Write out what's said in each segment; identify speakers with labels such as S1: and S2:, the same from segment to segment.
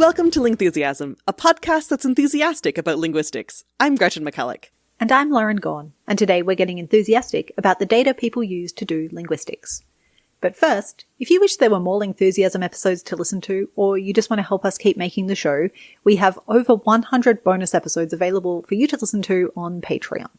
S1: Welcome to Lingthusiasm, a podcast that's enthusiastic about linguistics. I'm Gretchen McCulloch.
S2: And I'm Lauren Gawne, and today we're getting enthusiastic about the data people use to do linguistics. But first, if you wish there were more Lingthusiasm episodes to listen to, or you just want to help us keep making the show, we have over 100 bonus episodes available for you to listen to on Patreon.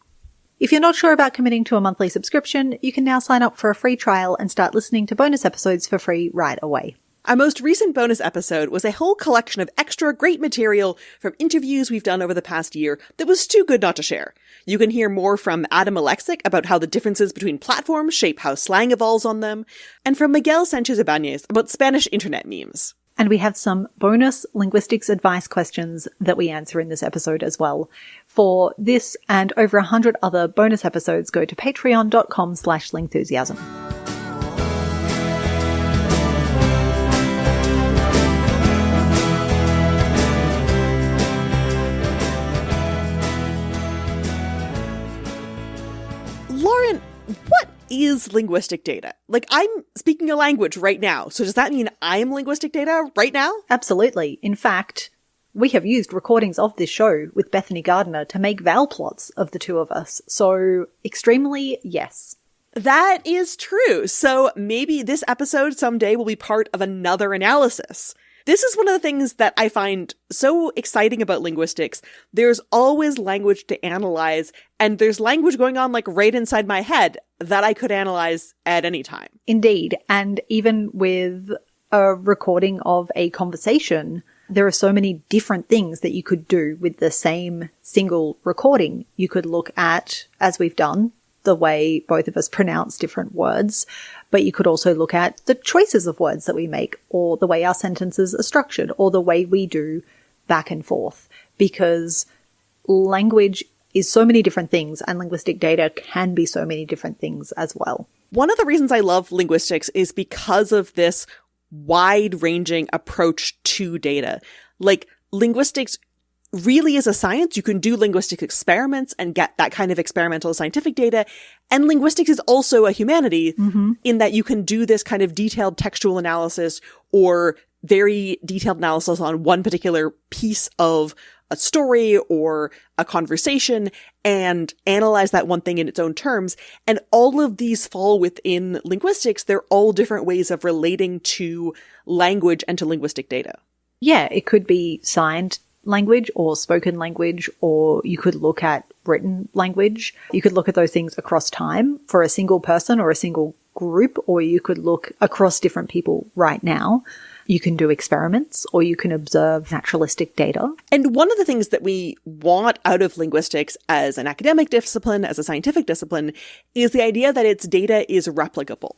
S2: If you're not sure about committing to a monthly subscription, you can now sign up for a free trial and start listening to bonus episodes for free right away.
S1: Our most recent bonus episode was a whole collection of extra great material from interviews we've done over the past year that was too good not to share. You can hear more from Adam Alexic about how the differences between platforms shape how slang evolves on them, and from Miguel Sanchez-Ibanez about Spanish internet memes.
S2: And we have some bonus linguistics advice questions that we answer in this episode as well. For this and over 100 other bonus episodes, go to patreon.com/lingthusiasm.
S1: Lauren, what is linguistic data? Like, I'm speaking a language right now, so does that mean I'm linguistic data right now?
S2: Absolutely. In fact, we have used recordings of this show with Bethany Gardner to make vowel plots of the two of us, so extremely yes.
S1: That is true. So maybe this episode someday will be part of another analysis. This is one of the things that I find so exciting about linguistics. There's always language to analyze, and there's language going on like right inside my head that I could analyze at any time.
S2: Indeed. And even with a recording of a conversation, there are so many different things that you could do with the same single recording. You could look at, as we've done, the way both of us pronounce different words, but you could also look at the choices of words that we make, or the way our sentences are structured, or the way we do back and forth, because language is so many different things and linguistic data can be so many different things as well.
S1: One of the reasons I love linguistics is because of this wide-ranging approach to data. Like, linguistics really is a science. You can do linguistic experiments and get that kind of experimental scientific data. And linguistics is also a humanity in that you can do this kind of detailed textual analysis or very detailed analysis on one particular piece of a story or a conversation and analyze that one thing in its own terms. And all of these fall within linguistics. They're all different ways of relating to language and to linguistic data.
S2: Yeah, it could be signed language or spoken language, or you could look at written language. You could look at those things across time for a single person or a single group, or you could look across different people right now. You can do experiments, or you can observe naturalistic data.
S1: And one of the things that we want out of linguistics as an academic discipline, as a scientific discipline, is the idea that its data is replicable.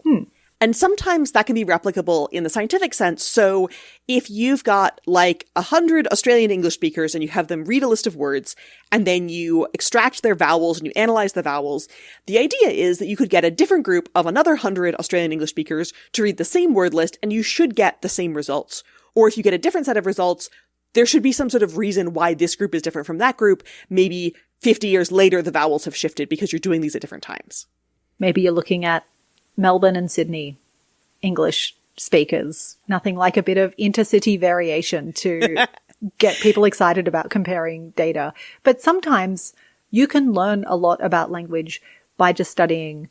S1: And sometimes that can be replicable in the scientific sense. So if you've got like 100 Australian English speakers and you have them read a list of words and then you extract their vowels and you analyze the vowels, the idea is that you could get a different group of another 100 Australian English speakers to read the same word list and you should get the same results. Or if you get a different set of results, there should be some sort of reason why this group is different from that group. Maybe 50 years later, the vowels have shifted because you're doing these at different times.
S2: Maybe you're looking at Melbourne and Sydney English speakers. Nothing like a bit of intercity variation to get people excited about comparing data. But sometimes you can learn a lot about language by just studying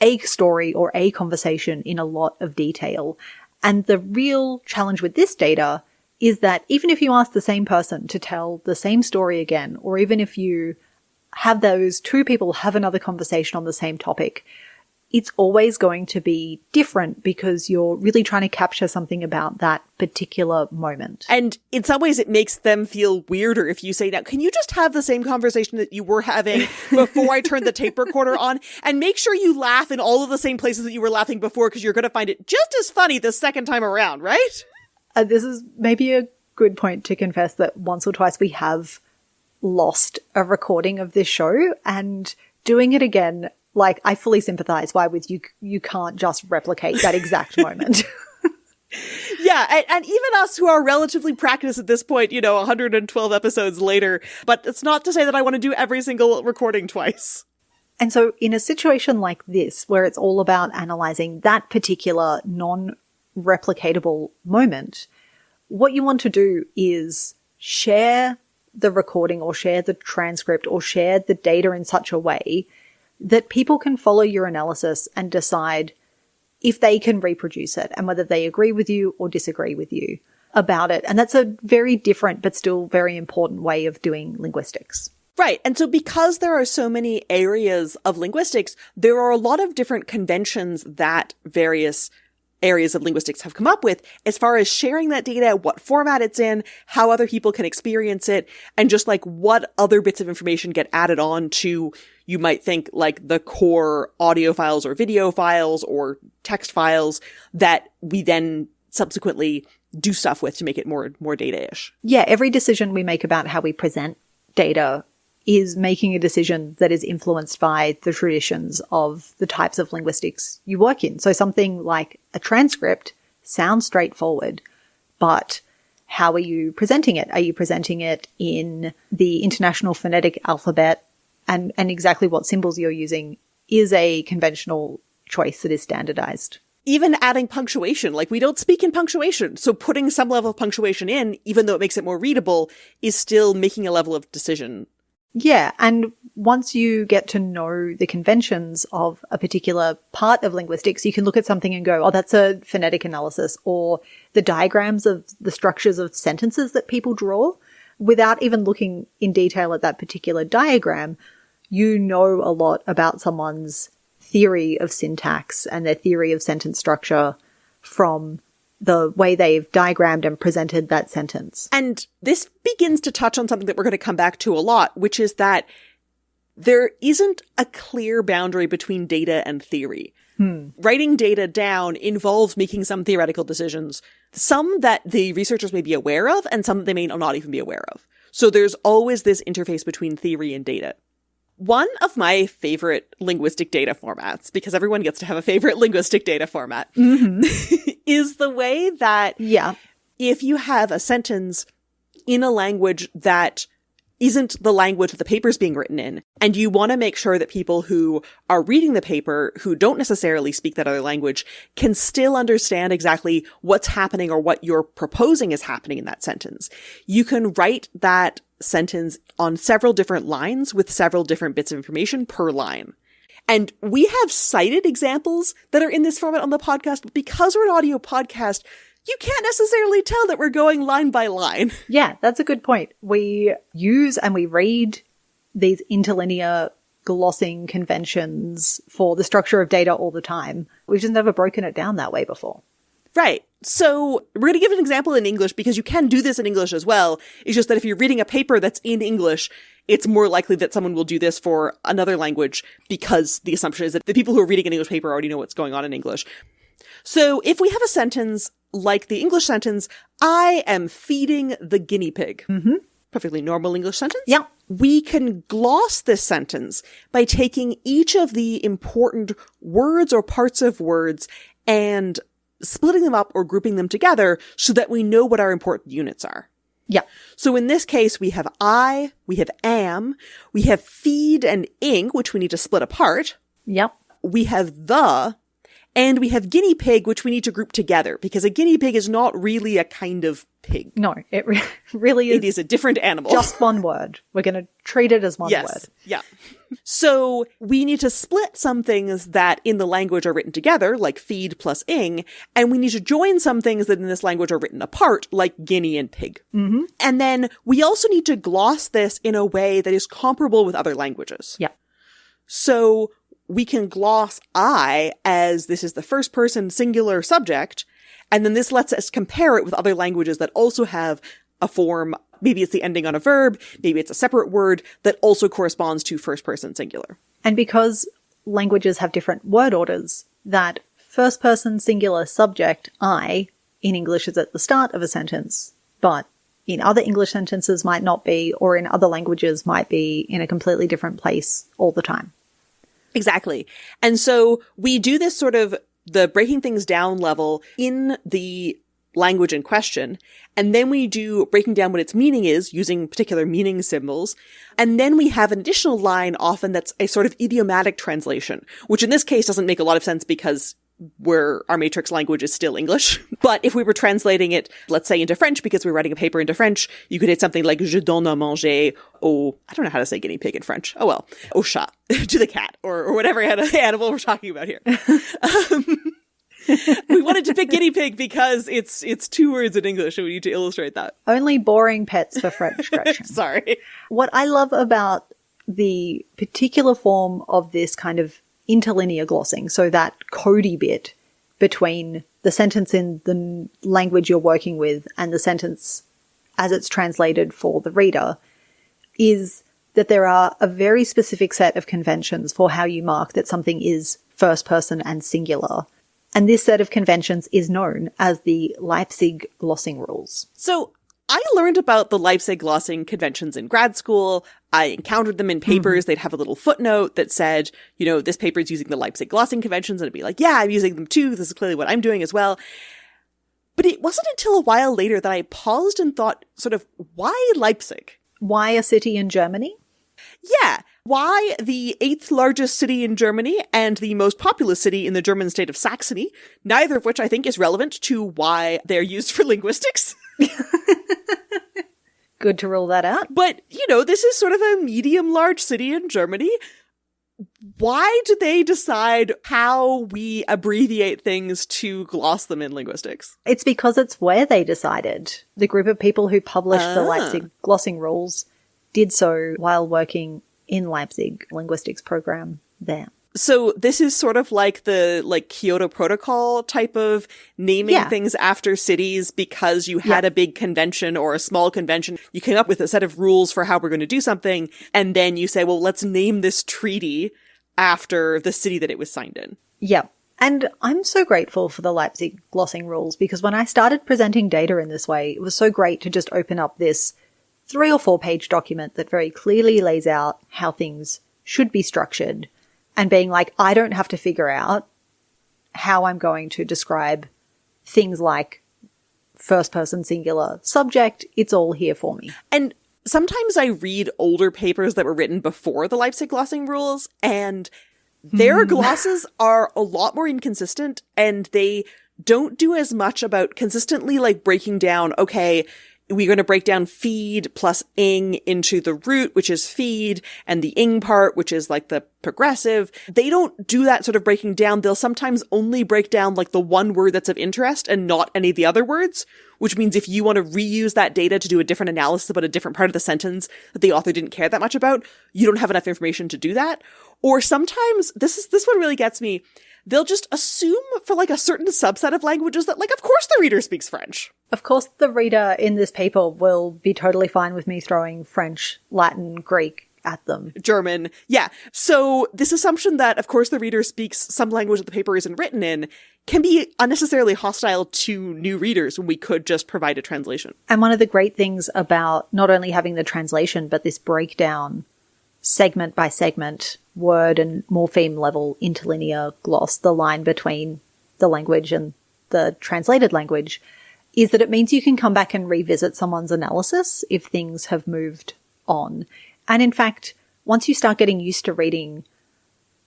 S2: a story or a conversation in a lot of detail. And the real challenge with this data is that even if you ask the same person to tell the same story again, or even if you have those two people have another conversation on the same topic, it's always going to be different because you're really trying to capture something about that particular moment.
S1: And in some ways it makes them feel weirder if you say, now, can you just have the same conversation that you were having before I turned the tape recorder on? And make sure you laugh in all of the same places that you were laughing before, because you're going to find it just as funny the second time around, right?
S2: This is maybe a good point to confess that once or twice we have lost a recording of this show, and doing it again, like, I fully sympathize why with you, you can't just replicate that exact moment.
S1: Yeah, and even us who are relatively practiced at this point, 112 episodes later, but it's not to say that I want to do every single recording twice.
S2: And so in a situation like this, where it's all about analyzing that particular non-replicatable moment, what you want to do is share the recording or share the transcript or share the data in such a way that people can follow your analysis and decide if they can reproduce it and whether they agree with you or disagree with you about it. And that's a very different but still very important way of doing linguistics.
S1: Right. And so because there are so many areas of linguistics, there are a lot of different conventions that various areas of linguistics have come up with as far as sharing that data, what format it's in, how other people can experience it, and just like what other bits of information get added on to, you might think, like the core audio files or video files or text files that we then subsequently do stuff with to make it more data-ish.
S2: Yeah, every decision we make about how we present data is making a decision that is influenced by the traditions of the types of linguistics you work in. So something like a transcript sounds straightforward, but how are you presenting it? Are you presenting it in the International Phonetic Alphabet? And exactly what symbols you're using is a conventional choice that is standardized.
S1: Even adding punctuation, like we don't speak in punctuation. So putting some level of punctuation in, even though it makes it more readable, is still making a level of decision.
S2: Yeah, and once you get to know the conventions of a particular part of linguistics, you can look at something and go, oh, that's a phonetic analysis, or the diagrams of the structures of sentences that people draw. Without even looking in detail at that particular diagram, you know a lot about someone's theory of syntax and their theory of sentence structure from the way they've diagrammed and presented that sentence.
S1: And this begins to touch on something that we're going to come back to a lot, which is that there isn't a clear boundary between data and theory. Writing data down involves making some theoretical decisions, some that the researchers may be aware of and some that they may not even be aware of. So there's always this interface between theory and data. One of my favorite linguistic data formats, because everyone gets to have a favorite linguistic data format, is the way that if you have a sentence in a language that isn't the language that the paper's being written in, and you want to make sure that people who are reading the paper, who don't necessarily speak that other language, can still understand exactly what's happening or what you're proposing is happening in that sentence. You can write that sentence on several different lines with several different bits of information per line. And we have cited examples that are in this format on the podcast, but because we're an audio podcast, you can't necessarily tell that we're going line by line.
S2: Yeah, that's a good point. We use and we read these interlinear glossing conventions for the structure of data all the time. We've just never broken it down that way before.
S1: Right. So we're going to give an example in English because you can do this in English as well. It's just that if you're reading a paper that's in English, it's more likely that someone will do this for another language because the assumption is that the people who are reading an English paper already know what's going on in English. So if we have a sentence like the English sentence, I am feeding the guinea pig. Perfectly normal English sentence.
S2: Yeah.
S1: We can gloss this sentence by taking each of the important words or parts of words and splitting them up or grouping them together so that we know what our important units are.
S2: Yeah.
S1: So in this case, we have I, we have am, we have feed and ing, which we need to split apart.
S2: Yep.
S1: We have the, and we have guinea pig, which we need to group together because a guinea pig is not really a kind of pig.
S2: No, it really is.
S1: It is a different animal.
S2: Just one word. We're going to treat it as one word.
S1: Yeah. So we need to split some things that in the language are written together, like feed plus ing, and we need to join some things that in this language are written apart, like guinea and pig. And then we also need to gloss this in a way that is comparable with other languages.
S2: Yeah.
S1: So we can gloss I as this is the first person singular subject, and then this lets us compare it with other languages that also have a form. Maybe it's the ending on a verb, maybe it's a separate word that also corresponds to first person singular.
S2: And because languages have different word orders, that first person singular subject, I, in English is at the start of a sentence, but in other English sentences might not be, or in other languages might be in a completely different place all the time.
S1: Exactly. And so we do this sort of the breaking things down level in the language in question. And then we do breaking down what its meaning is using particular meaning symbols. And then we have an additional line often that's a sort of idiomatic translation, which in this case doesn't make a lot of sense because where our matrix language is still English. But if we were translating it, let's say into French, because we're writing a paper into French, you could hit something like je donne à manger au, I don't know how to say guinea pig in French. Oh well, au chat, to the cat, or whatever animal we're talking about here. We wanted to pick guinea pig because it's 2 words in English, and we need to illustrate that.
S2: Only boring pets for French, Gretchen.
S1: Sorry.
S2: What I love about the particular form of this kind of interlinear glossing, so that codey bit between the sentence in the language you're working with and the sentence as it's translated for the reader, is that there are a very specific set of conventions for how you mark that something is first person and singular. And this set of conventions is known as the Leipzig glossing rules.
S1: So I learned about the Leipzig glossing conventions in grad school. I encountered them in papers. They'd have a little footnote that said, this paper is using the Leipzig glossing conventions. And it'd be like, yeah, I'm using them too. This is clearly what I'm doing as well. But it wasn't until a while later that I paused and thought, sort of, why Leipzig?
S2: Why a city in Germany?
S1: Yeah. Why the 8th largest city in Germany and the most populous city in the German state of Saxony, neither of which I think is relevant to why they're used for linguistics.
S2: Good to rule that out.
S1: But, this is sort of a medium-large city in Germany. Why do they decide how we abbreviate things to gloss them in linguistics?
S2: It's because it's where they decided. The group of people who published the Leipzig glossing rules did so while working in Leipzig linguistics program there.
S1: So this is sort of like the Kyoto Protocol type of naming things after cities because you had a big convention or a small convention. You came up with a set of rules for how we're going to do something. And then you say, well, let's name this treaty after the city that it was signed in.
S2: Yeah. And I'm so grateful for the Leipzig glossing rules because when I started presenting data in this way, it was so great to just open up this 3 or 4 page document that very clearly lays out how things should be structured. And being like, I don't have to figure out how I'm going to describe things like first person singular subject. It's all here for me.
S1: And sometimes I read older papers that were written before the Leipzig glossing rules, and their glosses are a lot more inconsistent, and they don't do as much about consistently breaking down, okay, we're going to break down feed plus ing into the root, which is feed, and the ing part, which is the progressive. They don't do that sort of breaking down. They'll sometimes only break down the one word that's of interest and not any of the other words, which means if you want to reuse that data to do a different analysis about a different part of the sentence that the author didn't care that much about, you don't have enough information to do that. Or sometimes, this one really gets me, they'll just assume for a certain subset of languages that of course the reader speaks French.
S2: Of course the reader in this paper will be totally fine with me throwing French, Latin, Greek at them.
S1: German. Yeah. So this assumption that of course the reader speaks some language that the paper isn't written in can be unnecessarily hostile to new readers when we could just provide a translation.
S2: And one of the great things about not only having the translation, but this breakdown segment by segment, word and morpheme level interlinear gloss, the line between the language and the translated language, is that it means you can come back and revisit someone's analysis if things have moved on. And in fact, once you start getting used to reading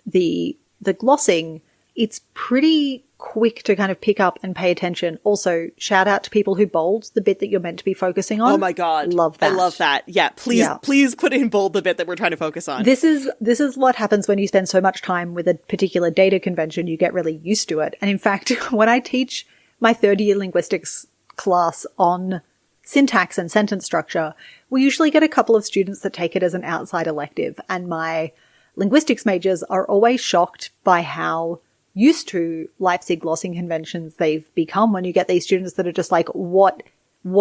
S2: the glossing, it's pretty quick to kind of pick up and pay attention. Also, shout out to people who bold the bit that you're meant to be focusing on.
S1: Oh my God.
S2: Love that.
S1: I love that. Yeah. Please put in bold the bit that we're trying to focus on.
S2: This is what happens when you spend so much time with a particular data convention. You get really used to it. And in fact, when I teach my third year linguistics class on syntax and sentence structure, we usually get a couple of students that take it as an outside elective. And my linguistics majors are always shocked by how used to Leipzig glossing conventions they've become when you get these students that are just like, what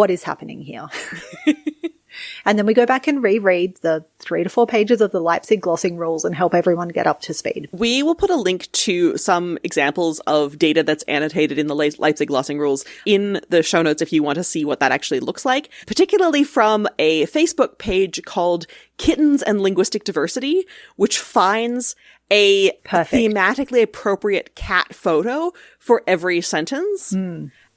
S2: is happening here? And then we go back and reread the 3 to 4 pages of the Leipzig glossing rules and help everyone get up to speed.
S1: We will put a link to some examples of data that's annotated in the Leipzig glossing rules in the show notes if you want to see what that actually looks like, particularly from a Facebook page called Kittens and Linguistic Diversity, which finds a thematically appropriate cat photo for every sentence.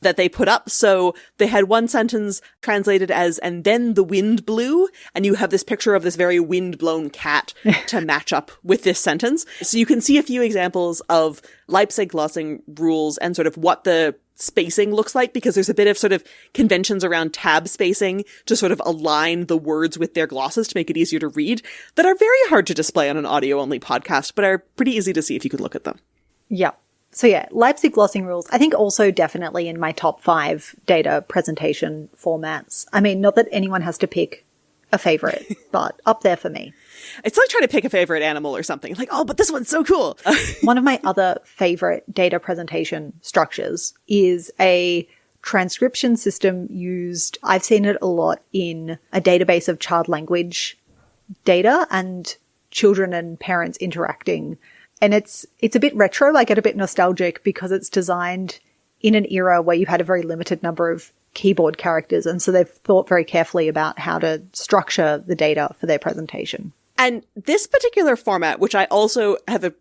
S1: that they put up. So they had one sentence translated as, and then the wind blew, and you have this picture of this very wind-blown cat to match up with this sentence. So you can see a few examples of Leipzig glossing rules and sort of what the spacing looks like, because there's a bit of sort of conventions around tab spacing to sort of align the words with their glosses to make it easier to read that are very hard to display on an audio-only podcast, but are pretty easy to see if you can look at them.
S2: Yeah. So yeah, Leipzig glossing rules, I think also definitely in my top 5 data presentation formats. I mean, not that anyone has to pick a favorite, but up there for me.
S1: It's like trying to pick a favorite animal or something. Like, oh, but this one's so cool.
S2: One of my other favorite data presentation structures is a transcription system used. I've seen it a lot in a database of child language data and children and parents interacting. And it's a bit retro. I get a bit nostalgic because it's designed in an era where you had a very limited number of keyboard characters. And so they've thought very carefully about how to structure the data for their presentation.
S1: And this particular format, which I also have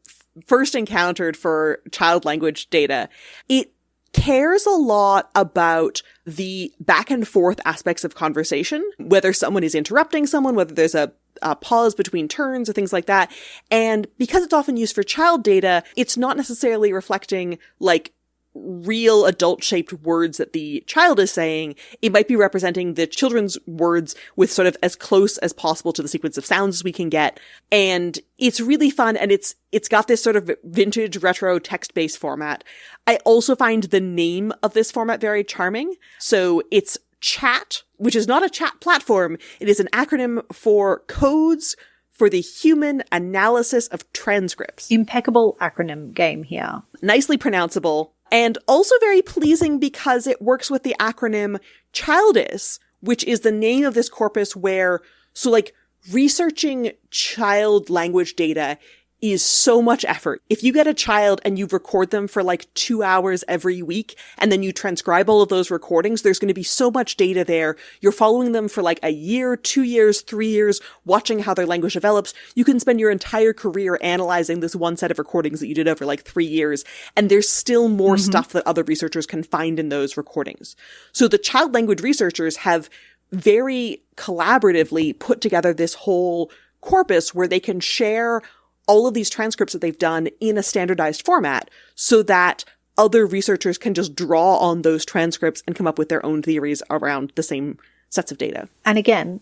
S1: first encountered for child language data, it cares a lot about the back and forth aspects of conversation, whether someone is interrupting someone, whether there's a pause between turns or things like that. And because it's often used for child data, it's not necessarily reflecting like real adult-shaped words that the child is saying. It might be representing the children's words with sort of as close as possible to the sequence of sounds as we can get. And it's really fun, and it's got this sort of vintage retro text-based format. I also find the name of this format very charming. So it's CHAT, which is not a chat platform. It is an acronym for Codes for the Human Analysis of Transcripts.
S2: Impeccable acronym game here.
S1: Nicely pronounceable. And also very pleasing because it works with the acronym CHILDIS, which is the name of this corpus where, so like researching child language data is so much effort. If you get a child and you record them for like 2 hours every week, and then you transcribe all of those recordings, there's going to be so much data there. You're following them for like a year, 2 years, 3 years, watching how their language develops. You can spend your entire career analyzing this one set of recordings that you did over like 3 years, and there's still more stuff that other researchers can find in those recordings. So the child language researchers have very collaboratively put together this whole corpus where they can share all of these transcripts that they've done in a standardized format so that other researchers can just draw on those transcripts and come up with their own theories around the same sets of data.
S2: And again,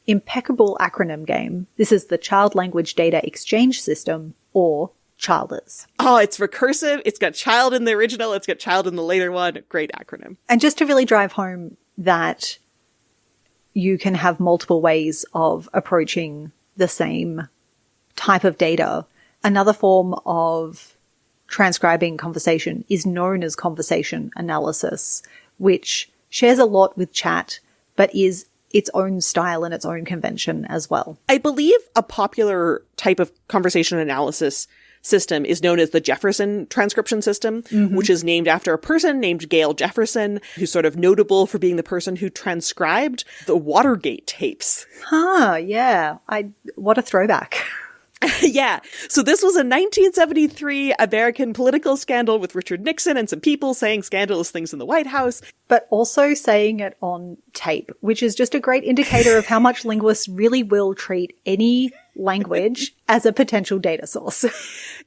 S2: impeccable acronym game. This is the Child Language Data Exchange System, or CHILDIS.
S1: Oh, it's recursive. It's got child in the original. It's got child in the later one. Great acronym.
S2: And just to really drive home that you can have multiple ways of approaching the same type of data. Another form of transcribing conversation is known as conversation analysis, which shares a lot with chat, but is its own style and its own convention as well.
S1: I believe a popular type of conversation analysis system is known as the Jefferson transcription system, which is named after a person named Gail Jefferson, who's sort of notable for being the person who transcribed the Watergate tapes.
S2: Yeah. What a throwback.
S1: Yeah. So this was a 1973 American political scandal with Richard Nixon and some people saying scandalous things in the White House.
S2: But also saying it on tape, which is just a great indicator of how much linguists really will treat any language as a potential data source.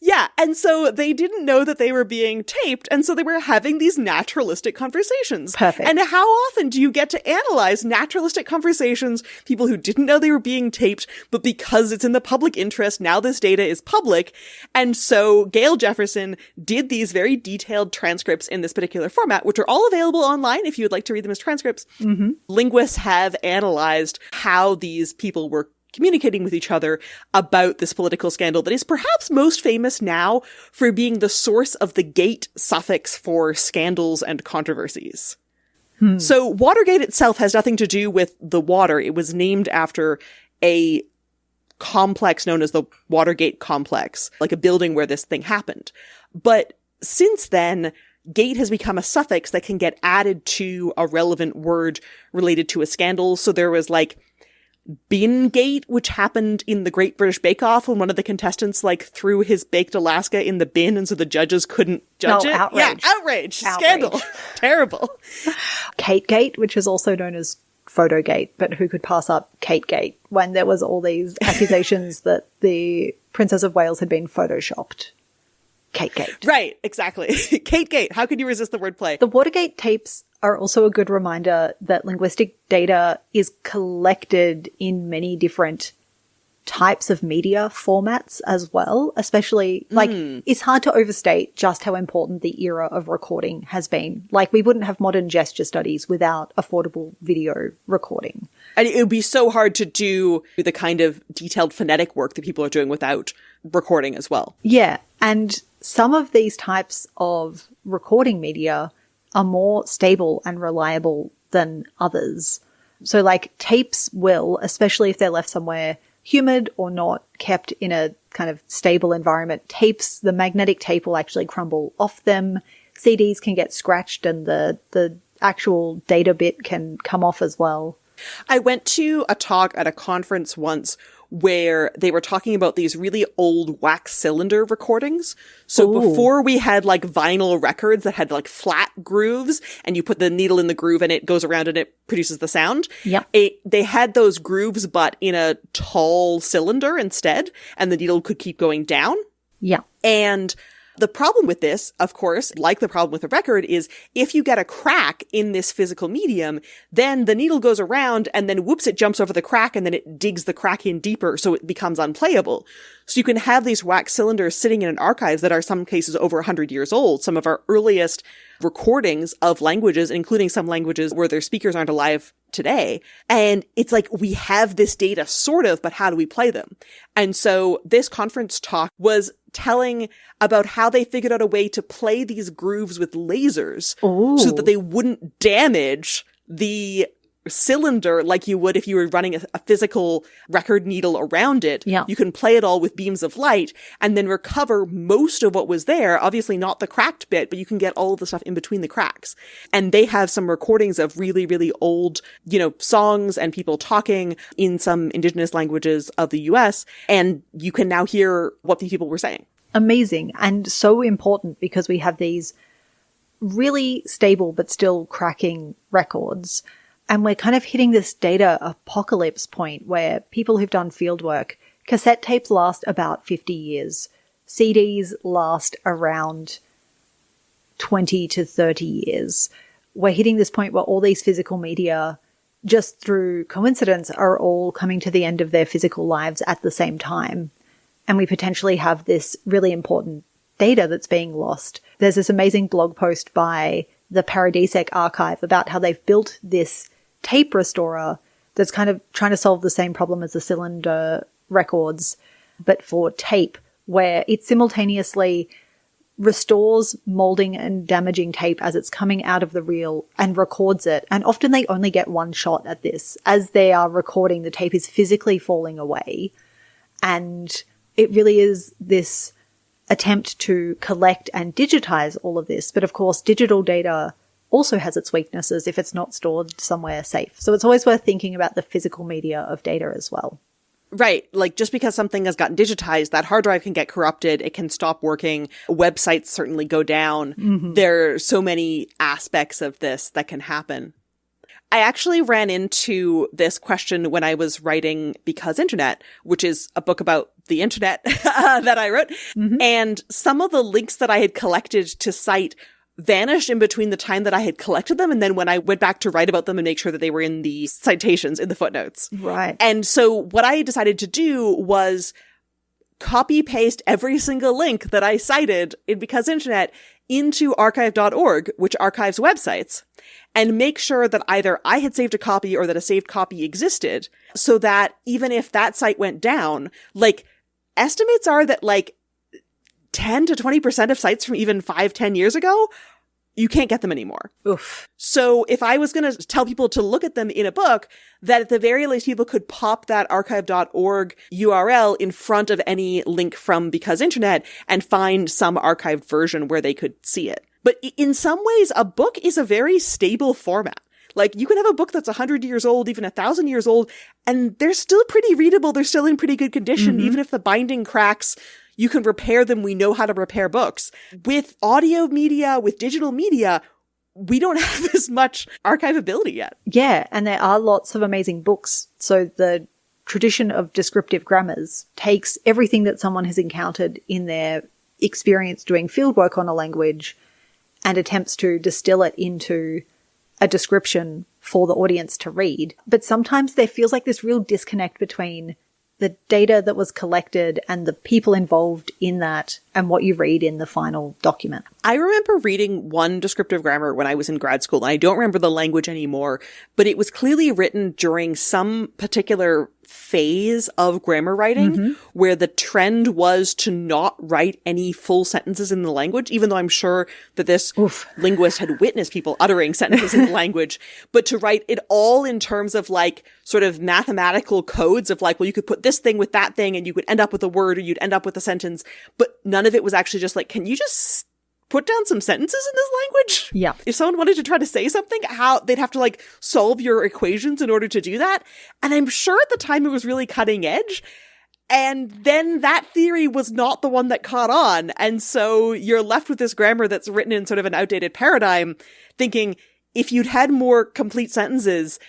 S1: Yeah. And so they didn't know that they were being taped. And so they were having these naturalistic conversations.
S2: Perfect.
S1: And how often do you get to analyze naturalistic conversations, people who didn't know they were being taped, but because it's in the public interest, now this data is public. And so Gail Jefferson did these very detailed transcripts in this particular format, which are all available online if you would like to read them as transcripts. Linguists have analyzed how these people were communicating with each other about this political scandal that is perhaps most famous now for being the source of the gate suffix for scandals and controversies. So Watergate itself has nothing to do with the water. It was named after a complex known as the Watergate complex, like a building where this thing happened. But since then, gate has become a suffix that can get added to a relevant word related to a scandal. So there was like Bin Gate, which happened in the Great British Bake Off when one of the contestants threw his baked Alaska in the bin, and so the judges couldn't judge it.
S2: Outrage.
S1: Yeah, outrage. Scandal. Terrible.
S2: Kate Gate, which is also known as Photogate, but who could pass up Kate Gate when there was all these accusations that the Princess of Wales had been photoshopped. Kate Gate.
S1: Right, exactly. Kate Gate. How could you resist the wordplay?
S2: The Watergate tapes are also a good reminder that linguistic data is collected in many different types of media formats as well, especially it's hard to overstate just how important the era of recording has been. Like, we wouldn't have modern gesture studies without affordable video recording.
S1: And it would be so hard to do the kind of detailed phonetic work that people are doing without recording as well.
S2: Yeah. And some of these types of recording media are more stable and reliable than others. So tapes will, especially if they're left somewhere humid or not kept in a kind of stable environment, the magnetic tape will actually crumble off them. CDs can get scratched and the actual data bit can come off as well.
S1: I went to a talk at a conference once where they were talking about these really old wax cylinder recordings. So before we had vinyl records that had flat grooves and you put the needle in the groove and it goes around and it produces the sound.
S2: Yeah.
S1: They had those grooves, but in a tall cylinder instead, and the needle could keep going down.
S2: Yeah.
S1: And the problem with this, of course, like the problem with a record, is if you get a crack in this physical medium, then the needle goes around and then whoops, it jumps over the crack and then it digs the crack in deeper so it becomes unplayable. So you can have these wax cylinders sitting in an archives that are some cases over 100 years old. Some of our earliest recordings of languages, including some languages where their speakers aren't alive today. And it's we have this data sort of, but how do we play them? And so this conference talk was telling about how they figured out a way to play these grooves with lasers so that they wouldn't damage the cylinder like you would if you were running a physical record needle around it.
S2: Yeah.
S1: You can play it all with beams of light and then recover most of what was there. Obviously not the cracked bit, but you can get all of the stuff in between the cracks. And they have some recordings of really, really old, songs and people talking in some indigenous languages of the US. And you can now hear what these people were saying.
S2: Amazing. And so important because we have these really stable but still cracking records. And we're kind of hitting this data apocalypse point where people who've done field work, cassette tapes last about 50 years. CDs last around 20 to 30 years. We're hitting this point where all these physical media, just through coincidence, are all coming to the end of their physical lives at the same time. And we potentially have this really important data that's being lost. There's this amazing blog post by the Paradisec Archive about how they've built this tape restorer that's kind of trying to solve the same problem as the cylinder records, but for tape, where it simultaneously restores molding and damaging tape as it's coming out of the reel and records it. And often they only get one shot at this. As they are recording, the tape is physically falling away. And it really is this attempt to collect and digitize all of this. But of course, digital data also has its weaknesses if it's not stored somewhere safe. So it's always worth thinking about the physical media of data as well.
S1: Right. Just because something has gotten digitized, that hard drive can get corrupted. It can stop working. Websites certainly go down. Mm-hmm. There are so many aspects of this that can happen. I actually ran into this question when I was writing Because Internet, which is a book about the internet that I wrote. Mm-hmm. And some of the links that I had collected to cite vanished in between the time that I had collected them and then when I went back to write about them and make sure that they were in the citations, in the footnotes.
S2: Right.
S1: And so what I decided to do was copy paste every single link that I cited in Because Internet into archive.org, which archives websites, and make sure that either I had saved a copy or that a saved copy existed so that even if that site went down, estimates are that 10 to 20% of sites from even 5-10 years ago, you can't get them anymore.
S2: Oof.
S1: So if I was going to tell people to look at them in a book, that at the very least people could pop that archive.org URL in front of any link from Because Internet and find some archived version where they could see it. But in some ways, a book is a very stable format. Like, you can have a book that's 100 years old, even 1,000 years old, and they're still pretty readable. They're still in pretty good condition. Even if the binding cracks, you can repair them. We know how to repair books. With audio media, with digital media, we don't have as much archivability yet.
S2: Yeah, and there are lots of amazing books. So the tradition of descriptive grammars takes everything that someone has encountered in their experience doing fieldwork on a language and attempts to distill it into a description for the audience to read. But sometimes there feels like this real disconnect between the data that was collected and the people involved in that and what you read in the final document.
S1: I remember reading one descriptive grammar when I was in grad school, and I don't remember the language anymore, but it was clearly written during some particular phase of grammar writing where the trend was to not write any full sentences in the language, even though I'm sure that this linguist had witnessed people uttering sentences in the language, but to write it all in terms of like sort of mathematical codes of like, well, you could put this thing with that thing and you could end up with a word or you'd end up with a sentence, but none of it was actually just like, can you just put down some sentences in this language?
S2: Yeah.
S1: If someone wanted to try to say something, how they'd have to like solve your equations in order to do that. And I'm sure at the time it was really cutting edge. And then that theory was not the one that caught on. And so you're left with this grammar that's written in sort of an outdated paradigm, thinking if you'd had more complete sentences,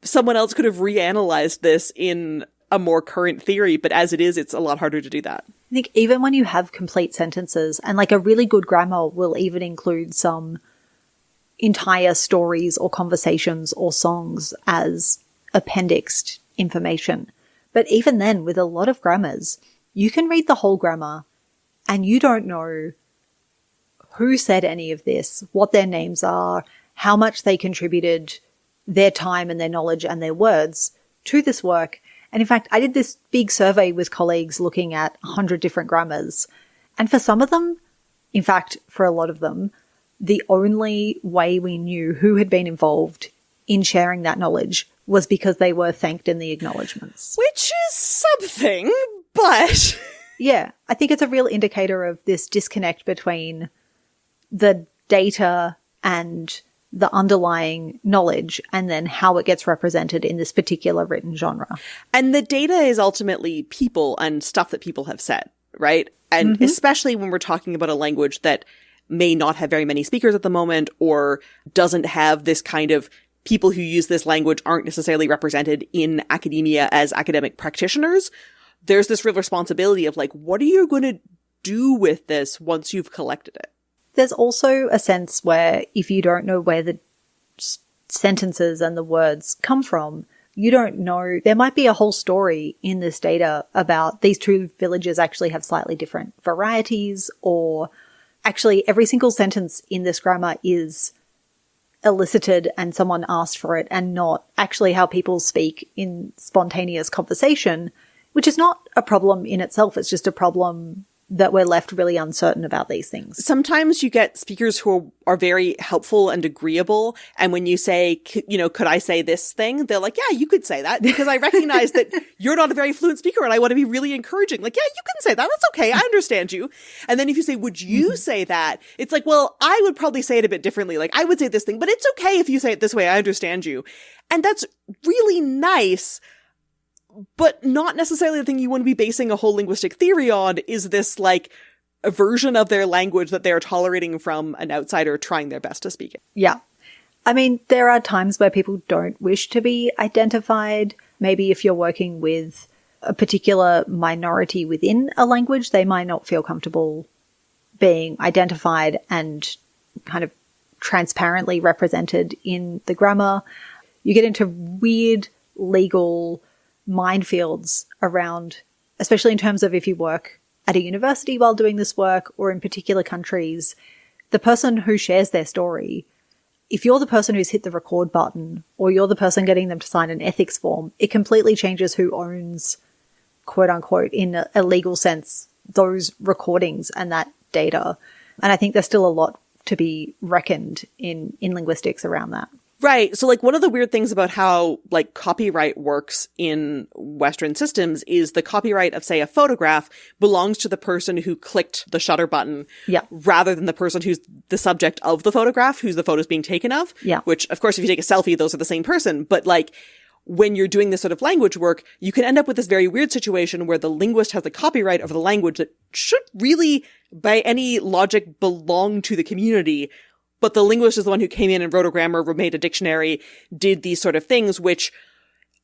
S1: someone else could have reanalyzed this in a more current theory. But as it is, it's a lot harder to do that.
S2: I think even when you have complete sentences, and like a really good grammar will even include some entire stories or conversations or songs as appendixed information. But even then, with a lot of grammars, you can read the whole grammar and you don't know who said any of this, what their names are, how much they contributed their time and their knowledge and their words to this work. And in fact, I did this big survey with colleagues looking at 100 different grammars. And for some of them, in fact, for a lot of them, the only way we knew who had been involved in sharing that knowledge was because they were thanked in the acknowledgements.
S1: Which is something, but...
S2: Yeah, I think it's a real indicator of this disconnect between the data and the underlying knowledge and then how it gets represented in this particular written genre.
S1: And the data is ultimately people and stuff that people have said, right? And especially when we're talking about a language that may not have very many speakers at the moment or doesn't have this kind of people who use this language aren't necessarily represented in academia as academic practitioners. There's this real responsibility of like, what are you going to do with this once you've collected it?
S2: There's also a sense where if you don't know where the sentences and the words come from, you don't know. There might be a whole story in this data about these two villages actually have slightly different varieties, or actually every single sentence in this grammar is elicited and someone asked for it and not actually how people speak in spontaneous conversation, which is not a problem in itself. It's just a problem that we're left really uncertain about these things.
S1: Sometimes you get speakers who are very helpful and agreeable. And when you say, you know, could I say this thing? They're like, yeah, you could say that because I recognize that you're not a very fluent speaker and I want to be really encouraging. Like, yeah, you can say that. That's okay. I understand you. And then if you say, would you say that? It's like, well, I would probably say it a bit differently. Like I would say this thing, but it's okay if you say it this way. I understand you. And that's really nice. But not necessarily the thing you want to be basing a whole linguistic theory on is this like a version of their language that they're tolerating from an outsider trying their best to speak it.
S2: Yeah. I mean, there are times where people don't wish to be identified. Maybe if you're working with a particular minority within a language, they might not feel comfortable being identified and kind of transparently represented in the grammar. You get into weird legal minefields around, especially in terms of if you work at a university while doing this work or in particular countries, the person who shares their story, if you're the person who's hit the record button or you're the person getting them to sign an ethics form, it completely changes who owns, quote unquote, in a legal sense, those recordings and that data. And I think there's still a lot to be reckoned in linguistics around that.
S1: Right. So like one of the weird things about how like copyright works in Western systems is the copyright of, say, a photograph belongs to the person who clicked the shutter button rather than the person who's the subject of the photograph, who's the photo's being taken of.
S2: Yeah.
S1: Which, of course, if you take a selfie, those are the same person. But like when you're doing this sort of language work, you can end up with this very weird situation where the linguist has the copyright of the language that should really, by any logic, belong to the community. But the linguist is the one who came in and wrote a grammar, made a dictionary, did these sort of things, which,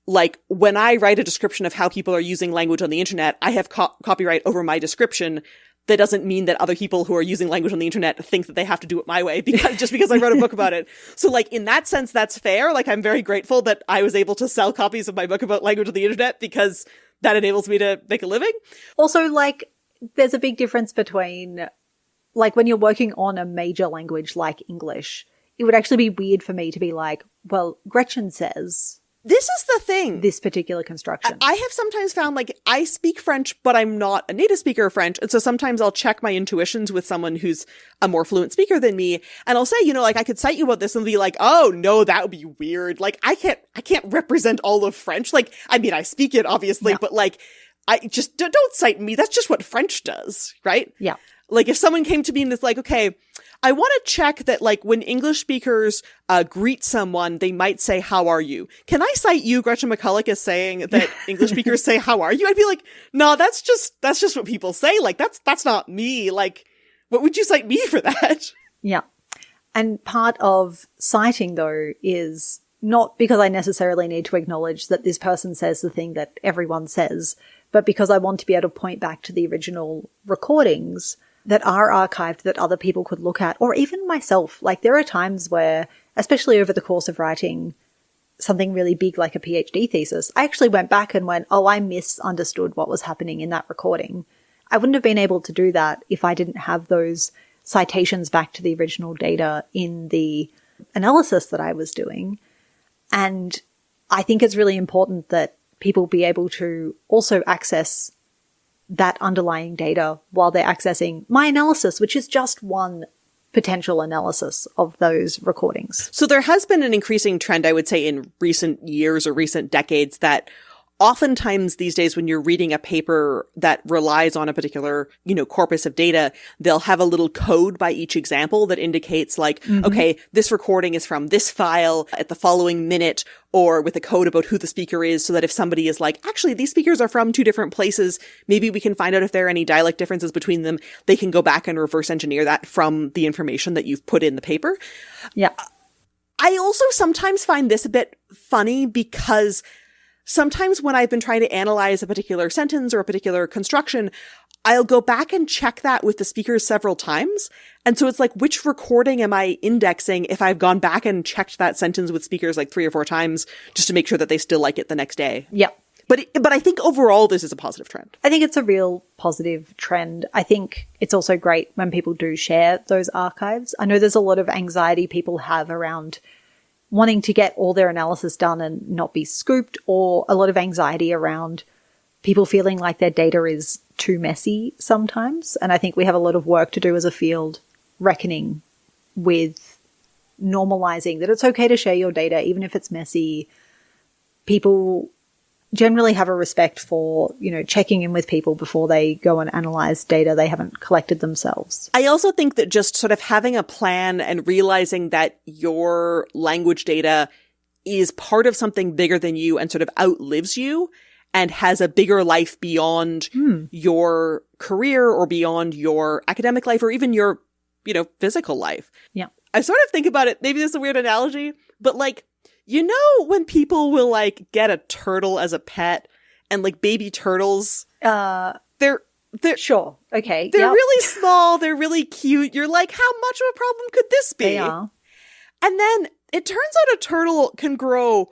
S1: like, when I write a description of how people are using language on the internet, I have copyright over my description. That doesn't mean that other people who are using language on the internet think that they have to do it my way just because I wrote a book about it. So, like, in that sense, that's fair. Like, I'm very grateful that I was able to sell copies of my book about language on the internet because that enables me to make a living.
S2: Also, like, there's a big difference between... Like, when you're working on a major language like English, it would actually be weird for me to be like, well, Gretchen says...
S1: This is the thing.
S2: This particular construction.
S1: I have sometimes found, like, I speak French, but I'm not a native speaker of French. And so sometimes I'll check my intuitions with someone who's a more fluent speaker than me. And I'll say, you know, like, I could cite you about this and be like, oh, no, that would be weird. Like, I can't represent all of French. Like, I mean, I speak it, obviously, but, like, I just don't cite me. That's just what French does, right?
S2: Yeah.
S1: Like, if someone came to me and was like, okay, I want to check that, like, when English speakers greet someone, they might say, how are you? Can I cite you, Gretchen McCulloch, as saying that English speakers say, how are you? I'd be like, no, that's just what people say. Like, that's not me. Like, what would you cite me for that?
S2: Yeah. And part of citing, though, is not because I necessarily need to acknowledge that this person says the thing that everyone says, but because I want to be able to point back to the original recordings that are archived that other people could look at, or even myself. Like, there are times where, especially over the course of writing something really big like a PhD thesis, I actually went back and went, oh, I misunderstood what was happening in that recording. I wouldn't have been able to do that if I didn't have those citations back to the original data in the analysis that I was doing. And I think it's really important that people be able to also access that underlying data while they're accessing my analysis, which is just one potential analysis of those recordings.
S1: So there has been an increasing trend, I would say, in recent years or recent decades that oftentimes these days when you're reading a paper that relies on a particular, you know, corpus of data, they'll have a little code by each example that indicates like, okay, this recording is from this file at the following minute, or with a code about who the speaker is, so that if somebody is like, actually, these speakers are from two different places, maybe we can find out if there are any dialect differences between them. They can go back and reverse engineer that from the information that you've put in the paper.
S2: Yeah.
S1: I also sometimes find this a bit funny because sometimes when I've been trying to analyze a particular sentence or a particular construction, I'll go back and check that with the speakers several times. And so it's like, which recording am I indexing if I've gone back and checked that sentence with speakers like 3 or 4 times just to make sure that they still like it the next day?
S2: Yeah.
S1: But I think overall this is a positive trend.
S2: I think it's a real positive trend. I think it's also great when people do share those archives. I know there's a lot of anxiety people have around wanting to get all their analysis done and not be scooped, or a lot of anxiety around people feeling like their data is too messy sometimes. And I think we have a lot of work to do as a field reckoning with normalizing that it's okay to share your data, even if it's messy. People generally have a respect for, you know, checking in with people before they go and analyze data they haven't collected themselves.
S1: I also think that just sort of having a plan and realizing that your language data is part of something bigger than you and sort of outlives you and has a bigger life beyond your career or beyond your academic life or even your, you know, physical life.
S2: Yeah.
S1: I sort of think about it, maybe this is a weird analogy, but like, you know, when people will like get a turtle as a pet and like baby turtles, they're
S2: sure. Okay.
S1: They're really small. They're really cute. You're like, how much of a problem could this be?
S2: They are.
S1: And then it turns out a turtle can grow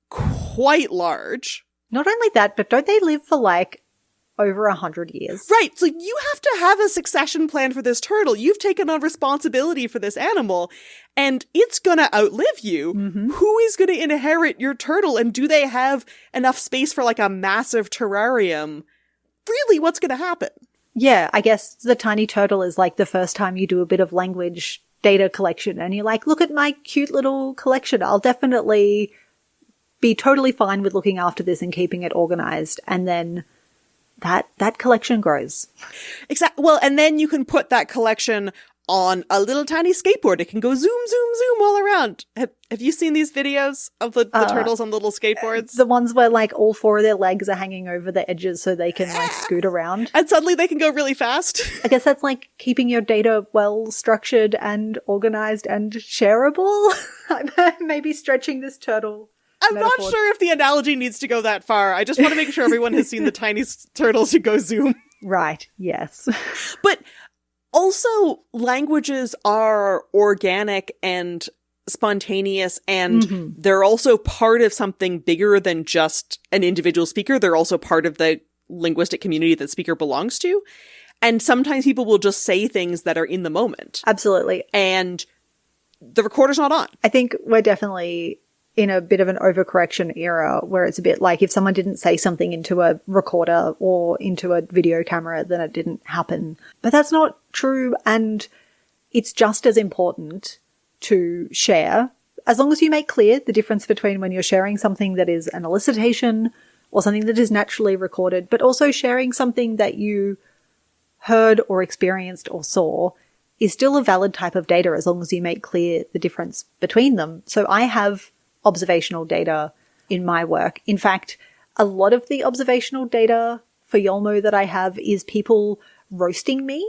S1: quite large.
S2: Not only that, but don't they live for like over 100 years?
S1: Right. So you have to have a succession plan for this turtle. You've taken on responsibility for this animal and it's going to outlive you. Who is going to inherit your turtle? And do they have enough space for like a massive terrarium? Really, what's going to happen?
S2: Yeah, I guess the tiny turtle is like the first time you do a bit of language data collection and you're like, look at my cute little collection. I'll definitely be totally fine with looking after this and keeping it organized. And then that collection grows.
S1: Exactly. Well, and then you can put that collection on a little tiny skateboard. It can go zoom, zoom, zoom all around. Have you seen these videos of the turtles on little skateboards?
S2: The ones where like all four of their legs are hanging over the edges so they can like scoot around.
S1: And suddenly they can go really fast.
S2: I guess that's like keeping your data well structured and organized and shareable. I'm maybe stretching this turtle.
S1: I'm not sure if the analogy needs to go that far. I just want to make sure everyone has seen the tiny turtles who go zoom.
S2: Right. Yes.
S1: But also, languages are organic and spontaneous, and they're also part of something bigger than just an individual speaker. They're also part of the linguistic community that speaker belongs to. And sometimes people will just say things that are in the moment.
S2: Absolutely.
S1: And the recorder's not on.
S2: I think we're definitely in a bit of an overcorrection era where it's a bit like if someone didn't say something into a recorder or into a video camera, then it didn't happen. But that's not true. And it's just as important to share, as long as you make clear the difference between when you're sharing something that is an elicitation or something that is naturally recorded, but also sharing something that you heard or experienced or saw is still a valid type of data as long as you make clear the difference between them. So I have observational data in my work. In fact, a lot of the observational data for Yolmo that I have is people roasting me.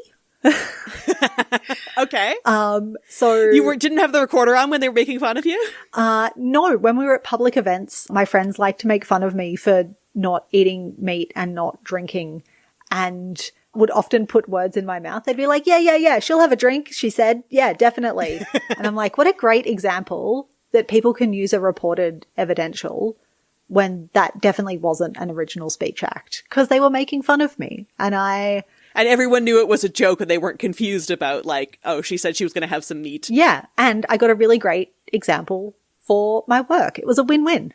S1: Okay.
S2: So
S1: you didn't have the recorder on when they were making fun of you?
S2: No, when we were at public events, my friends liked to make fun of me for not eating meat and not drinking and would often put words in my mouth. They'd be like, yeah, she'll have a drink, she said. Yeah, definitely. And I'm like, what a great example that people can use a reported evidential when that definitely wasn't an original speech act because they were making fun of me. And
S1: everyone knew it was a joke and they weren't confused about like, oh, she said she was going to have some meat.
S2: Yeah. And I got a really great example for my work. It was a win-win.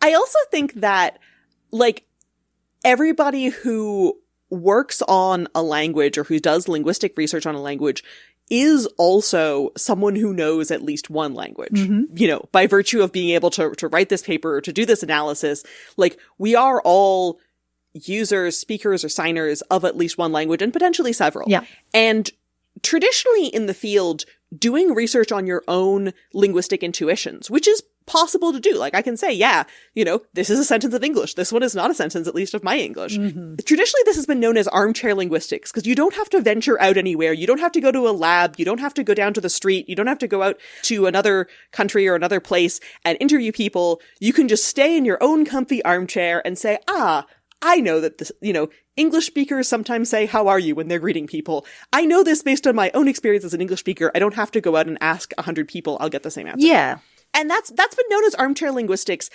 S1: I also think that like everybody who works on a language or who does linguistic research on a language is also someone who knows at least one language, you know, by virtue of being able to write this paper or to do this analysis. Like we are all users, speakers, or signers of at least one language and potentially several.
S2: Yeah.
S1: And traditionally in the field, doing research on your own linguistic intuitions, which is possible to do. Like I can say, yeah, you know, this is a sentence of English. This one is not a sentence, at least of my English. Traditionally, this has been known as armchair linguistics because you don't have to venture out anywhere. You don't have to go to a lab. You don't have to go down to the street. You don't have to go out to another country or another place and interview people. You can just stay in your own comfy armchair and say, I know that this, you know, English speakers sometimes say, how are you when they're greeting people. I know this based on my own experience as an English speaker. I don't have to go out and ask 100 people. I'll get the same answer.
S2: Yeah.
S1: And that's been known as armchair linguistics.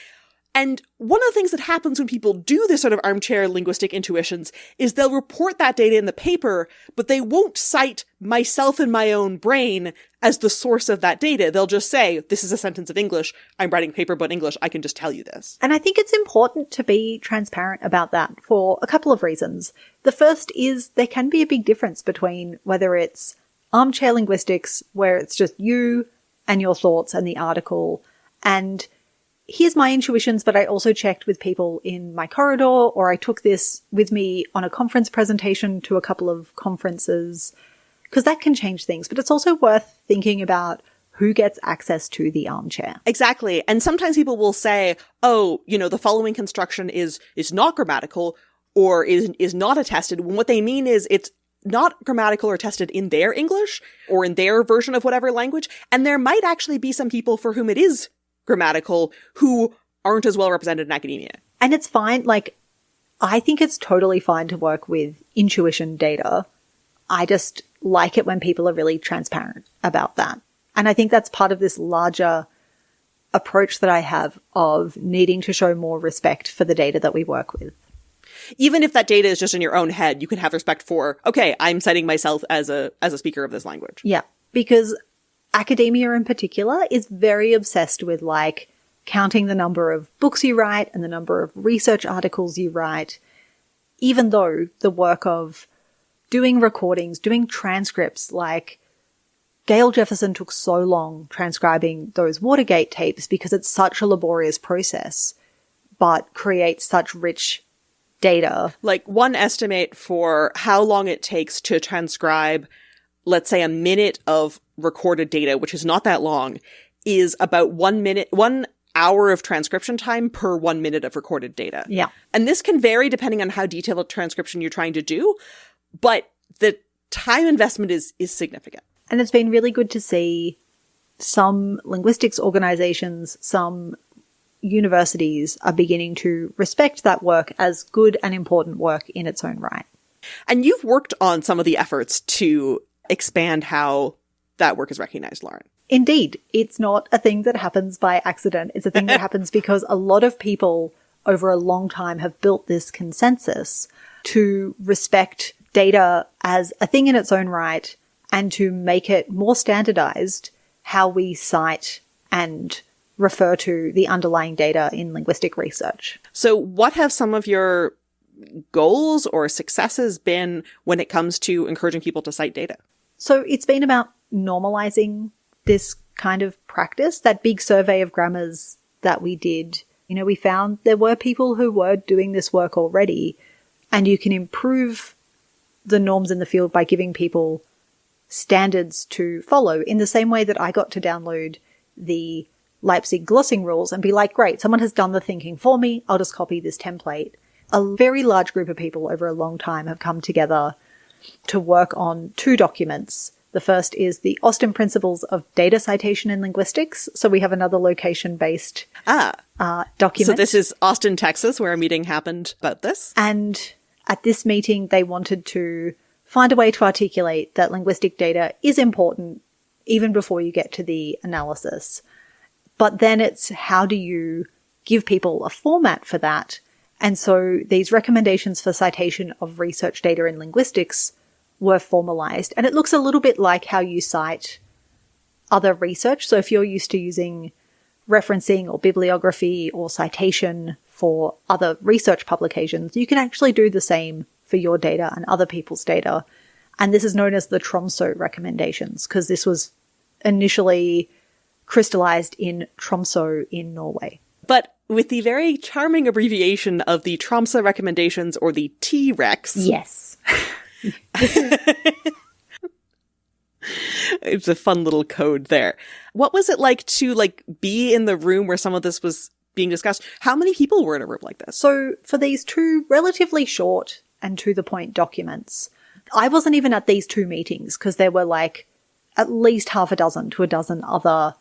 S1: And one of the things that happens when people do this sort of armchair linguistic intuitions is they'll report that data in the paper, but they won't cite myself and my own brain as the source of that data. They'll just say, this is a sentence of English. I'm writing paper about English. I can just tell you this.
S2: And I think it's important to be transparent about that for a couple of reasons. The first is there can be a big difference between whether it's armchair linguistics, where it's just you and your thoughts and the article, and here's my intuitions, but I also checked with people in my corridor, or I took this with me on a conference presentation to a couple of conferences, because that can change things. But it's also worth thinking about who gets access to the armchair.
S1: Exactly. And sometimes people will say, oh, you know, the following construction is not grammatical or is not attested. When what they mean is it's not grammatical or tested in their English or in their version of whatever language. And there might actually be some people for whom it is grammatical who aren't as well represented in academia.
S2: And it's fine. Like, I think it's totally fine to work with intuition data. I just like it when people are really transparent about that. And I think that's part of this larger approach that I have of needing to show more respect for the data that we work with.
S1: Even if that data is just in your own head, you can have respect for, okay, I'm citing myself as a speaker of this language.
S2: Yeah, because academia in particular is very obsessed with like counting the number of books you write and the number of research articles you write, even though the work of doing recordings, doing transcripts. Like Gail Jefferson took so long transcribing those Watergate tapes because it's such a laborious process, but creates such rich data.
S1: Like one estimate for how long it takes to transcribe, let's say, a minute of recorded data, which is not that long, is about 1 hour of transcription time per 1 minute of recorded data.
S2: Yeah.
S1: And this can vary depending on how detailed a transcription you're trying to do, but the time investment is significant.
S2: And it's been really good to see some linguistics organizations, some universities are beginning to respect that work as good and important work in its own right.
S1: And you've worked on some of the efforts to expand how that work is recognized, Lauren.
S2: Indeed. It's not a thing that happens by accident. It's a thing that happens because a lot of people over a long time have built this consensus to respect data as a thing in its own right and to make it more standardized how we cite and refer to the underlying data in linguistic research.
S1: So what have some of your goals or successes been when it comes to encouraging people to cite data?
S2: So it's been about normalizing this kind of practice. That big survey of grammars that we did, we found there were people who were doing this work already, and you can improve the norms in the field by giving people standards to follow in the same way that I got to download the Leipzig glossing rules and be like, great, someone has done the thinking for me. I'll just copy this template. A very large group of people over a long time have come together to work on 2 documents. The first is the Austin Principles of Data Citation in Linguistics. So we have another location-based document.
S1: So this is Austin, Texas, where a meeting happened about this.
S2: And at this meeting, they wanted to find a way to articulate that linguistic data is important even before you get to the analysis. But then it's how do you give people a format for that? And so these recommendations for citation of research data in linguistics were formalized. And it looks a little bit like how you cite other research. So if you're used to using referencing or bibliography or citation for other research publications, you can actually do the same for your data and other people's data. And this is known as the Tromsø recommendations because this was initially crystallized in Tromsø in Norway.
S1: But with the very charming abbreviation of the Tromsø recommendations, or the T-Rex.
S2: Yes.
S1: It's a fun little code there. What was it like to be in the room where some of this was being discussed? How many people were in a room like this?
S2: So for these 2 relatively short and to the point documents, I wasn't even at these 2 meetings because there were at least half a dozen to a dozen other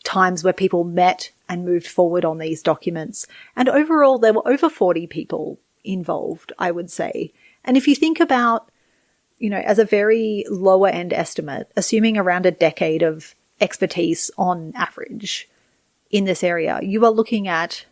S2: times where people met and moved forward on these documents. And overall, there were over 40 people involved, I would say. And if you think about, as a very lower end estimate, assuming around a decade of expertise on average in this area, you are looking at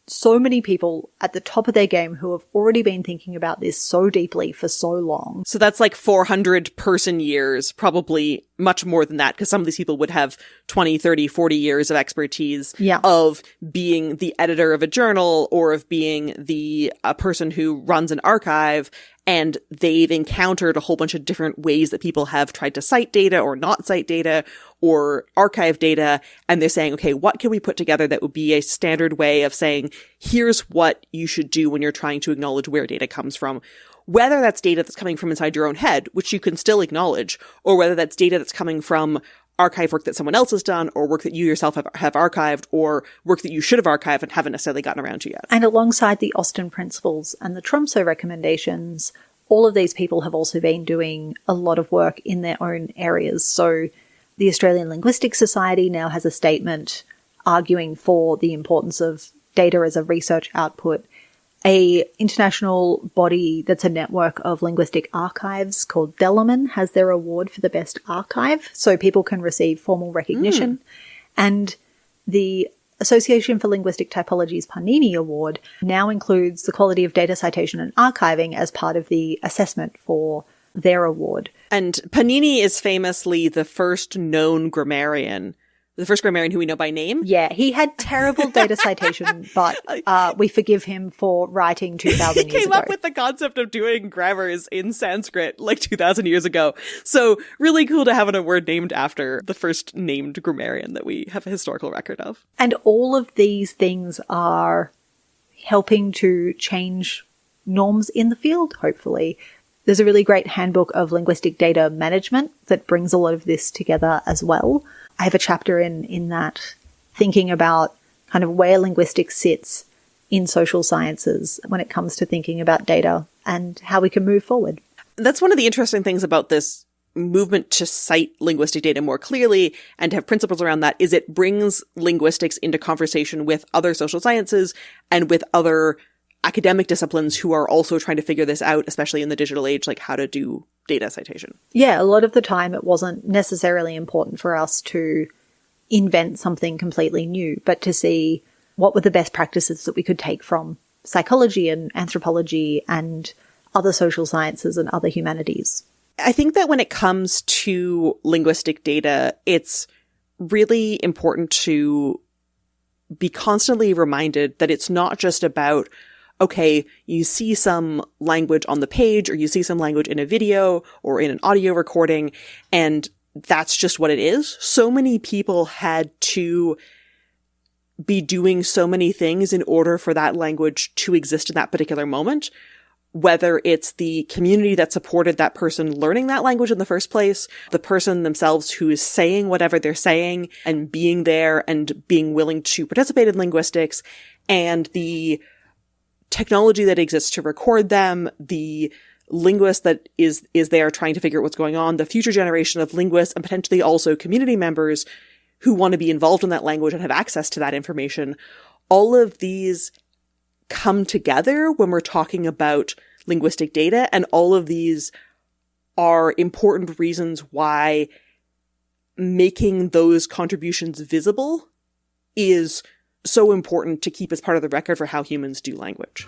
S2: so many people at the top of their game who have already been thinking about this so deeply for so long.
S1: So that's 400 person years, probably much more than that, because some of these people would have 20, 30, 40 years of expertise of being the editor of a journal or of being the person who runs an archive. And they've encountered a whole bunch of different ways that people have tried to cite data or not cite data or archive data. And they're saying, okay, what can we put together that would be a standard way of saying, here's what you should do when you're trying to acknowledge where data comes from. Whether that's data that's coming from inside your own head, which you can still acknowledge, or whether that's data that's coming from archive work that someone else has done, or work that you yourself have archived, or work that you should have archived and haven't necessarily gotten around to yet.
S2: And alongside the Austin Principles and the Tromsø recommendations, all of these people have also been doing a lot of work in their own areas. So the Australian Linguistic Society now has a statement arguing for the importance of data as a research output. A international body that's a network of linguistic archives called Deloman has their award for the best archive, so people can receive formal recognition. And the Association for Linguistic Typology's Panini Award now includes the quality of data citation and archiving as part of the assessment for their award.
S1: And Panini is famously the first known grammarian the first grammarian who we know by name.
S2: Yeah, he had terrible data citation, but we forgive him for writing 2,000 years ago.
S1: He came up with the concept of doing grammars in Sanskrit like 2,000 years ago. So really cool to have a word named after the first named grammarian that we have a historical record of.
S2: And all of these things are helping to change norms in the field, hopefully. There's a really great handbook of linguistic data management that brings a lot of this together as well. I have a chapter in that thinking about kind of where linguistics sits in social sciences when it comes to thinking about data and how we can move forward.
S1: That's one of the interesting things about this movement to cite linguistic data more clearly and to have principles around that is it brings linguistics into conversation with other social sciences and with other academic disciplines who are also trying to figure this out, especially in the digital age, like how to do data citation.
S2: Yeah, a lot of the time it wasn't necessarily important for us to invent something completely new, but to see what were the best practices that we could take from psychology and anthropology and other social sciences and other humanities.
S1: I think that when it comes to linguistic data, it's really important to be constantly reminded that it's not just about, okay, you see some language on the page or you see some language in a video or in an audio recording, and that's just what it is. So many people had to be doing so many things in order for that language to exist in that particular moment. Whether it's the community that supported that person learning that language in the first place, the person themselves who is saying whatever they're saying and being there and being willing to participate in linguistics, and the technology that exists to record them, the linguist that is there trying to figure out what's going on, the future generation of linguists, and potentially also community members who want to be involved in that language and have access to that information. All of these come together when we're talking about linguistic data, and all of these are important reasons why making those contributions visible is so important to keep as part of the record for how humans do language.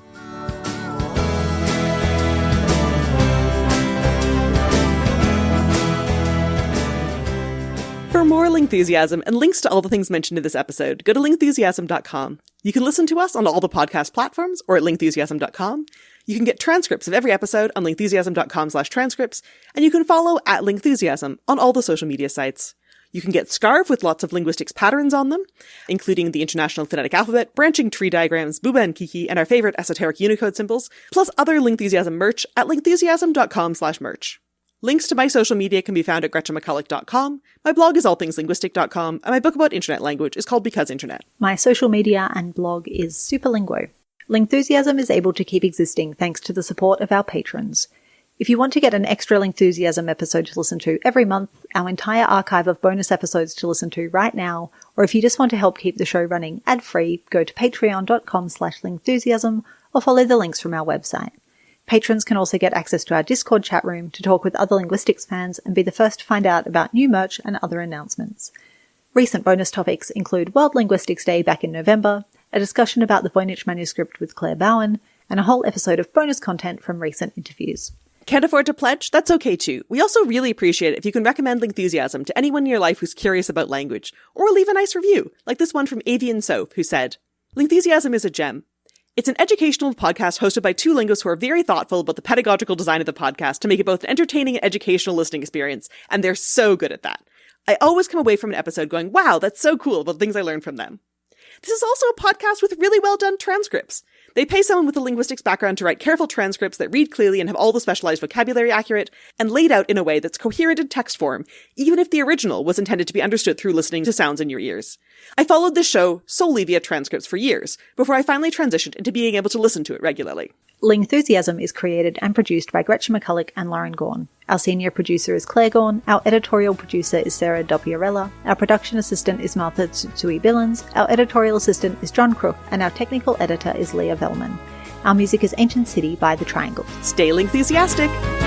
S1: For more Lingthusiasm and links to all the things mentioned in this episode, go to lingthusiasm.com. You can listen to us on all the podcast platforms or at lingthusiasm.com. You can get transcripts of every episode on lingthusiasm.com/transcripts, and you can follow at Lingthusiasm on all the social media sites. You can get Scarf with lots of linguistics patterns on them, including the International Phonetic Alphabet, branching tree diagrams, Booba and Kiki, and our favorite esoteric Unicode symbols, plus other Lingthusiasm merch at lingthusiasm.com/merch. Links to my social media can be found at gretchenmcculloch.com. My blog is allthingslinguistic.com, and my book about internet language is called Because Internet.
S2: My social media and blog is Superlinguo. Lingthusiasm is able to keep existing thanks to the support of our patrons. If you want to get an extra Lingthusiasm episode to listen to every month, our entire archive of bonus episodes to listen to right now, or if you just want to help keep the show running ad-free, go to patreon.com/lingthusiasm or follow the links from our website. Patrons can also get access to our Discord chat room to talk with other linguistics fans and be the first to find out about new merch and other announcements. Recent bonus topics include World Linguistics Day back in November, a discussion about the Voynich manuscript with Claire Bowen, and a whole episode of bonus content from recent interviews.
S1: Can't afford to pledge? That's okay too. We also really appreciate it if you can recommend Lingthusiasm to anyone in your life who's curious about language, or leave a nice review, like this one from Avian Soap, who said, "Lingthusiasm is a gem. It's an educational podcast hosted by two linguists who are very thoughtful about the pedagogical design of the podcast to make it both an entertaining and educational listening experience, and they're so good at that. I always come away from an episode going, wow, that's so cool about the things I learned from them. This is also a podcast with really well done transcripts. They pay someone with a linguistics background to write careful transcripts that read clearly and have all the specialized vocabulary accurate and laid out in a way that's coherent in text form, even if the original was intended to be understood through listening to sounds in your ears. I followed this show solely via transcripts for years, before I finally transitioned into being able to listen to it regularly."
S2: Lingthusiasm is created and produced by Gretchen McCulloch and Lauren Gawne. Our senior producer is Claire Gawne, our editorial producer is Sarah Dopiarella, our production assistant is Martha Tsutsui Billins, our editorial assistant is John Crook, and our technical editor is Leah Vellman. Our music is Ancient City by The Triangle.
S1: Stay Lingthusiastic!